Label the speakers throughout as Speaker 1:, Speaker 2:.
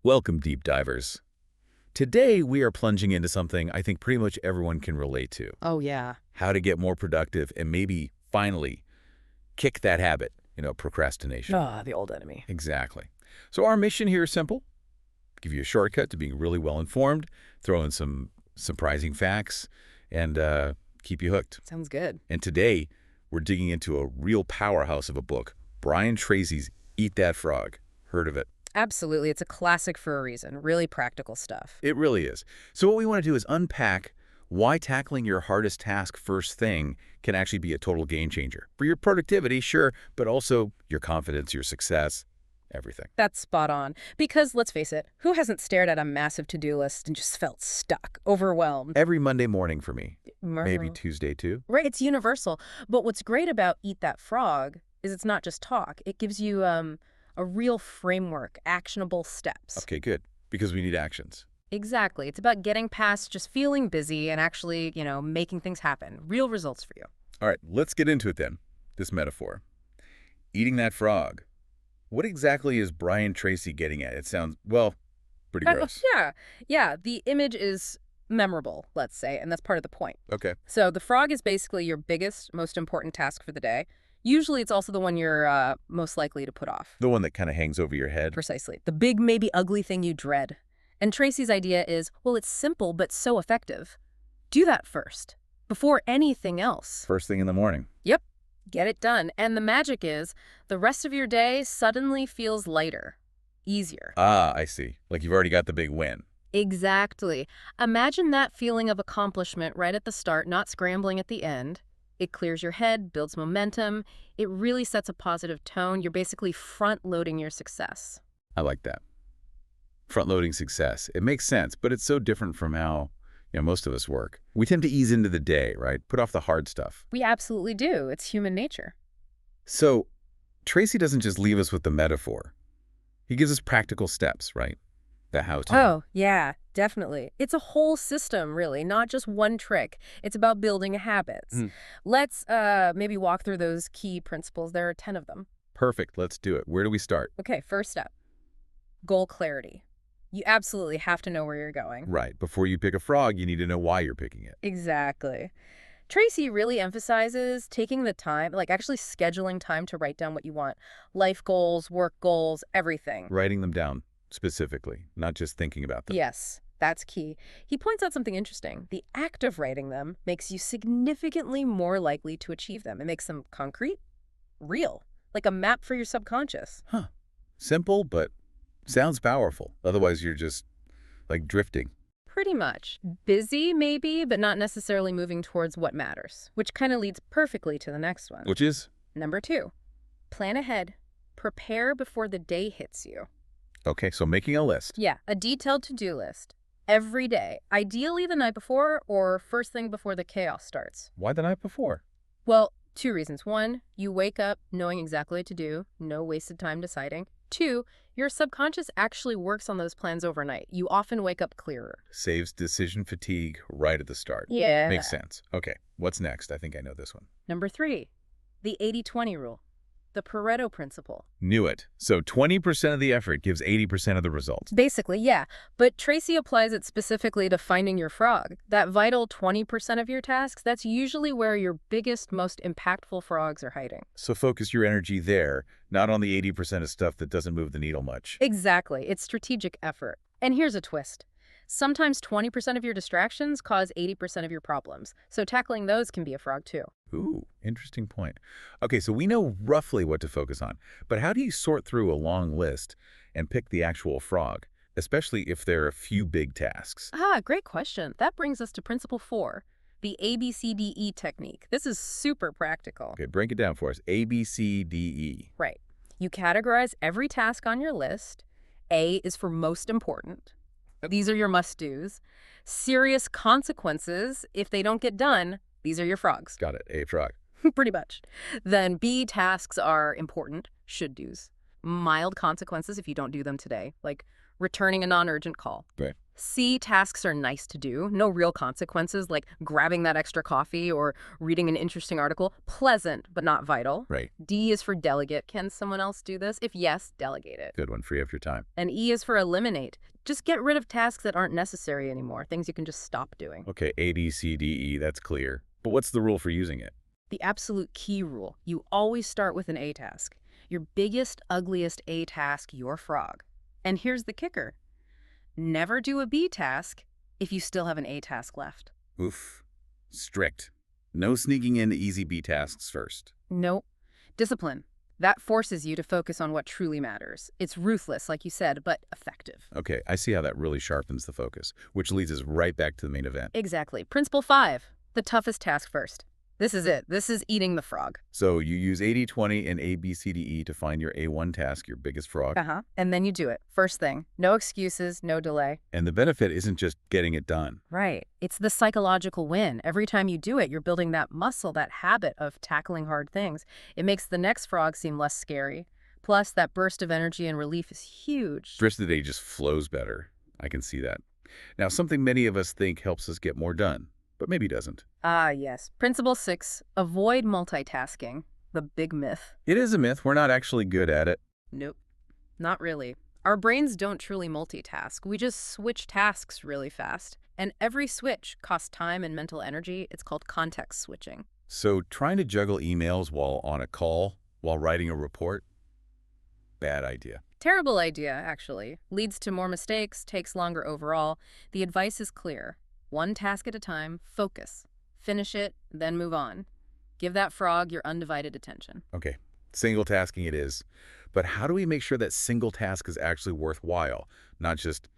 Speaker 1: Welcome, deep divers. Today, we are plunging into something I think pretty much everyone can relate to.
Speaker 2: Oh, yeah.
Speaker 1: How to get more productive and maybe, finally, kick that habit, procrastination.
Speaker 2: Ah, the old enemy.
Speaker 1: Exactly. So our mission here is simple. Give you a shortcut to being really well-informed, throw in some surprising facts, and keep you hooked.
Speaker 2: Sounds good.
Speaker 1: And today, we're digging into a real powerhouse of a book, Brian Tracy's Eat That Frog. Heard of it?
Speaker 2: Absolutely. It's a classic for a reason. Really practical stuff.
Speaker 1: It really is. So what we want to do is unpack why tackling your hardest task first thing can actually be a total game changer. For your productivity, sure, but also your confidence, your success, everything.
Speaker 2: That's spot on. Because, let's face it, who hasn't stared at a massive to-do list and just felt stuck, overwhelmed?
Speaker 1: Every Monday morning for me. Maybe Tuesday too.
Speaker 2: Right, it's universal. But what's great about Eat That Frog is it's not just talk. It gives you a real framework, actionable steps.
Speaker 1: Okay, good. Because we need actions.
Speaker 2: Exactly. It's about getting past just feeling busy and actually, making things happen. Real results for you.
Speaker 1: All right, let's get into it then. This metaphor. Eating that frog. What exactly is Brian Tracy getting at? It sounds, well, pretty gross.
Speaker 2: Yeah. The image is memorable, let's say, and that's part of the point.
Speaker 1: Okay.
Speaker 2: So the frog is basically your biggest, most important task for the day. Usually it's also the one you're most likely to put off.
Speaker 1: The one that kind of hangs over your head.
Speaker 2: Precisely. The big, maybe ugly thing you dread. And Tracy's idea is, well, it's simple but so effective. Do that first, before anything else.
Speaker 1: First thing in the morning.
Speaker 2: Yep. Get it done. And the magic is, the rest of your day suddenly feels lighter, easier.
Speaker 1: Ah, I see. Like you've already got the big win.
Speaker 2: Exactly. Imagine that feeling of accomplishment right at the start, not scrambling at the end. It clears your head, builds momentum. It really sets a positive tone. You're basically front-loading your success.
Speaker 1: I like that. Front-loading success. It makes sense, but it's so different from how most of us work. We tend to ease into the day, right? Put off the hard stuff.
Speaker 2: We absolutely do. It's human nature.
Speaker 1: So Tracy doesn't just leave us with the metaphor. He gives us practical steps, right? The how-to.
Speaker 2: Oh, yeah, definitely. It's a whole system, really, not just one trick. It's about building habits. Let's maybe walk through those key principles. There are 10 of them.
Speaker 1: Perfect. Let's do it. Where do we start?
Speaker 2: Okay, first step. Goal clarity. You absolutely have to know where you're going.
Speaker 1: Right. Before you pick a frog, you need to know why you're picking it.
Speaker 2: Exactly. Tracy really emphasizes taking the time, like actually scheduling time to write down what you want. Life goals, work goals, everything.
Speaker 1: Writing them down specifically, not just thinking about them.
Speaker 2: Yes, that's key. He points out something interesting. The act of writing them makes you significantly more likely to achieve them. It makes them concrete, real, like a map for your subconscious.
Speaker 1: Huh. Simple, but sounds powerful. Otherwise, you're just, like, drifting.
Speaker 2: Pretty much. Busy, maybe, but not necessarily moving towards what matters, which kind of leads perfectly to the next one.
Speaker 1: Which is?
Speaker 2: Number 2, plan ahead. Prepare before the day hits you.
Speaker 1: Okay, so making a list.
Speaker 2: Yeah, a detailed to-do list. Every day. Ideally the night before or first thing before the chaos starts.
Speaker 1: Why the night before?
Speaker 2: Well, 2 reasons. 1, you wake up knowing exactly what to do. No wasted time deciding. 2, your subconscious actually works on those plans overnight. You often wake up clearer.
Speaker 1: Saves decision fatigue right at the start.
Speaker 2: Yeah.
Speaker 1: Makes sense. Okay, what's next? I think I know this one.
Speaker 2: Number 3, the 80-20 rule. The Pareto principle.
Speaker 1: Knew it. So 20% of the effort gives 80% of the results.
Speaker 2: Basically, yeah. But Tracy applies it specifically to finding your frog. That vital 20% of your tasks, that's usually where your biggest, most impactful frogs are hiding.
Speaker 1: So focus your energy there, not on the 80% of stuff that doesn't move the needle much.
Speaker 2: Exactly. It's strategic effort. And here's a twist. Sometimes 20% of your distractions cause 80% of your problems. So tackling those can be a frog too.
Speaker 1: Ooh, interesting point. Okay, so we know roughly what to focus on, but how do you sort through a long list and pick the actual frog, especially if there are a few big tasks?
Speaker 2: Great question. That brings us to principle 4, the ABCDE technique. This is super practical.
Speaker 1: Okay, break it down for us. A, B, C, D, E.
Speaker 2: Right. You categorize every task on your list. A is for most important. These are your must-dos. Serious consequences if they don't get done. These are your frogs.
Speaker 1: Got it. A frog.
Speaker 2: Pretty much. Then B tasks are important, should-dos. Mild consequences if you don't do them today, like returning a non-urgent call.
Speaker 1: Right.
Speaker 2: C tasks are nice to do, no real consequences like grabbing that extra coffee or reading an interesting article. Pleasant, but not vital.
Speaker 1: Right.
Speaker 2: D is for delegate. Can someone else do this? If yes, delegate it.
Speaker 1: Good one. Free up your time.
Speaker 2: And E is for eliminate. Just get rid of tasks that aren't necessary anymore, things you can just stop doing.
Speaker 1: Okay, A, D, C, D, E, that's clear. But what's the rule for using it?
Speaker 2: The absolute key rule, you always start with an A task. Your biggest, ugliest A task, your frog. And here's the kicker. Never do a B task if you still have an A task left.
Speaker 1: Oof. Strict. No sneaking in easy B tasks first.
Speaker 2: Nope. Discipline. That forces you to focus on what truly matters. It's ruthless, like you said, but effective.
Speaker 1: Okay, I see how that really sharpens the focus, which leads us right back to the main event.
Speaker 2: Exactly. Principle 5, the toughest task first. This is it. This is eating the frog.
Speaker 1: So you use 80-20 and A, B, C, D, E to find your A1 task, your biggest frog.
Speaker 2: And then you do it. First thing. No excuses, no delay.
Speaker 1: And the benefit isn't just getting it done.
Speaker 2: Right. It's the psychological win. Every time you do it, you're building that muscle, that habit of tackling hard things. It makes the next frog seem less scary. Plus, that burst of energy and relief is huge.
Speaker 1: The rest of the day just flows better. I can see that. Now, something many of us think helps us get more done, but maybe doesn't.
Speaker 2: Ah, yes. Principle 6, avoid multitasking. The big myth.
Speaker 1: It is a myth. We're not actually good at it.
Speaker 2: Nope. Not really. Our brains don't truly multitask. We just switch tasks really fast. And every switch costs time and mental energy. It's called context switching.
Speaker 1: So trying to juggle emails while on a call, while writing a report, bad idea.
Speaker 2: Terrible idea, actually. Leads to more mistakes, takes longer overall. The advice is clear. One task at a time, focus. Finish it, then move on. Give that frog your undivided attention.
Speaker 1: Okay, single tasking it is. But how do we make sure that single task is actually worthwhile, not just,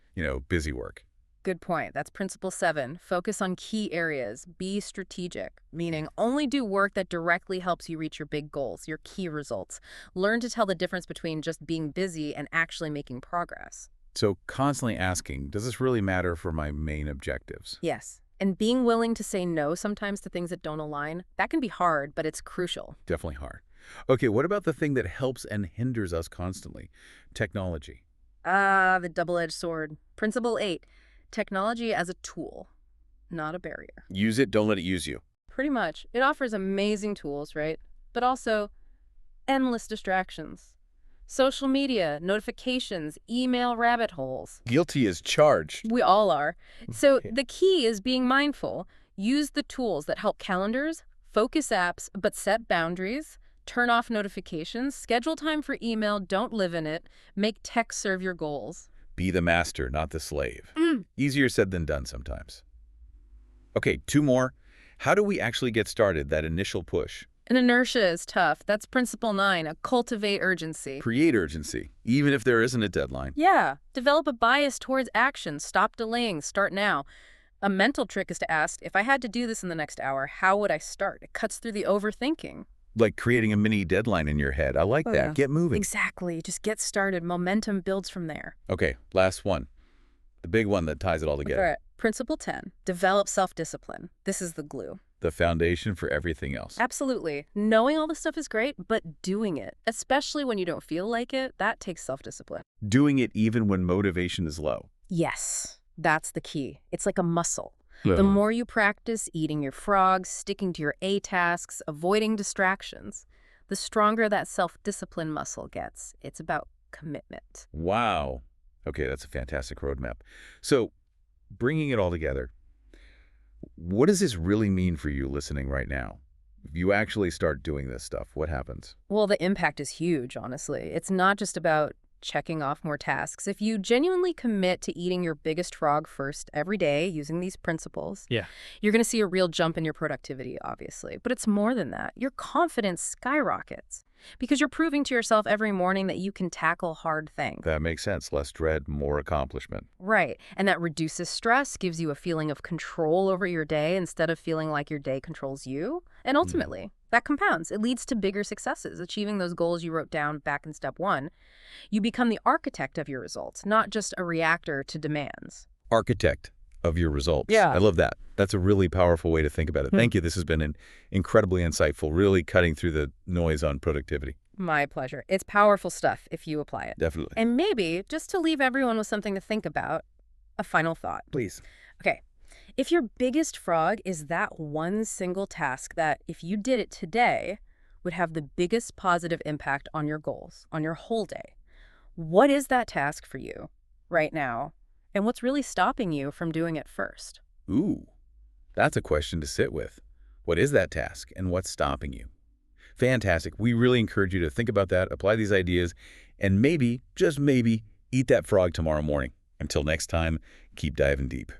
Speaker 1: busy work?
Speaker 2: Good point. That's principle 7. Focus on key areas. Be strategic, meaning only do work that directly helps you reach your big goals, your key results. Learn to tell the difference between just being busy and actually making progress.
Speaker 1: So constantly asking, does this really matter for my main objectives?
Speaker 2: Yes. And being willing to say no sometimes to things that don't align, that can be hard, but it's crucial.
Speaker 1: Definitely hard. Okay, what about the thing that helps and hinders us constantly? Technology.
Speaker 2: The double-edged sword. Principle 8. Technology as a tool, not a barrier.
Speaker 1: Use it, don't let it use you.
Speaker 2: Pretty much. It offers amazing tools, right? But also endless distractions. Social media, notifications, email rabbit holes.
Speaker 1: Guilty as charged.
Speaker 2: We all are. So
Speaker 1: Okay.
Speaker 2: the key is being mindful. Use the tools that help calendars, focus apps, but set boundaries. Turn off notifications. Schedule time for email. Don't live in it. Make tech serve your goals.
Speaker 1: Be the master, not the slave. Easier said than done sometimes. Okay, 2 more. How do we actually get started, that initial push?
Speaker 2: And inertia is tough. That's principle 9, cultivate urgency.
Speaker 1: Create urgency, even if there isn't a deadline.
Speaker 2: Yeah, develop a bias towards action. Stop delaying. Start now. A mental trick is to ask, if I had to do this in the next hour, how would I start? It cuts through the overthinking.
Speaker 1: Like creating a mini deadline in your head. I like that.
Speaker 2: Yeah.
Speaker 1: Get moving.
Speaker 2: Exactly. Just get started. Momentum builds from there.
Speaker 1: Okay, last one. The big one that ties it all together.
Speaker 2: All right. Principle 10, develop self-discipline. This is the glue.
Speaker 1: The foundation for everything else.
Speaker 2: Absolutely. Knowing all this stuff is great, but doing it, especially when you don't feel like it, that takes self-discipline.
Speaker 1: Doing it even when motivation is low.
Speaker 2: Yes, that's the key. It's like a muscle. The more you practice eating your frogs, sticking to your A tasks, avoiding distractions, the stronger that self-discipline muscle gets. It's about commitment.
Speaker 1: Wow. Okay, that's a fantastic roadmap. So, bringing it all together, what does this really mean for you listening right now? If you actually start doing this stuff, what happens?
Speaker 2: Well, the impact is huge, honestly. It's not just about checking off more tasks. If you genuinely commit to eating your biggest frog first every day using these principles, you're going to see a real jump in your productivity, obviously. But it's more than that. Your confidence skyrockets because you're proving to yourself every morning that you can tackle hard things.
Speaker 1: That makes sense. Less dread, more accomplishment.
Speaker 2: Right. And that reduces stress, gives you a feeling of control over your day instead of feeling like your day controls you. And ultimately, that compounds. It leads to bigger successes, achieving those goals you wrote down back in step 1. You become the architect of your results, not just a reactor to demands.
Speaker 1: Architect of your results.
Speaker 2: Yeah.
Speaker 1: I love that. That's a really powerful way to think about it. Thank you. This has been incredibly insightful, really cutting through the noise on productivity.
Speaker 2: My pleasure. It's powerful stuff if you apply it.
Speaker 1: Definitely.
Speaker 2: And maybe, just to leave everyone with something to think about, a final thought.
Speaker 1: Please.
Speaker 2: Okay. If your biggest frog is that one single task that, if you did it today, would have the biggest positive impact on your goals, on your whole day, what is that task for you right now? And what's really stopping you from doing it first?
Speaker 1: Ooh, that's a question to sit with. What is that task and what's stopping you? Fantastic. We really encourage you to think about that, apply these ideas, and maybe, just maybe, eat that frog tomorrow morning. Until next time, keep diving deep.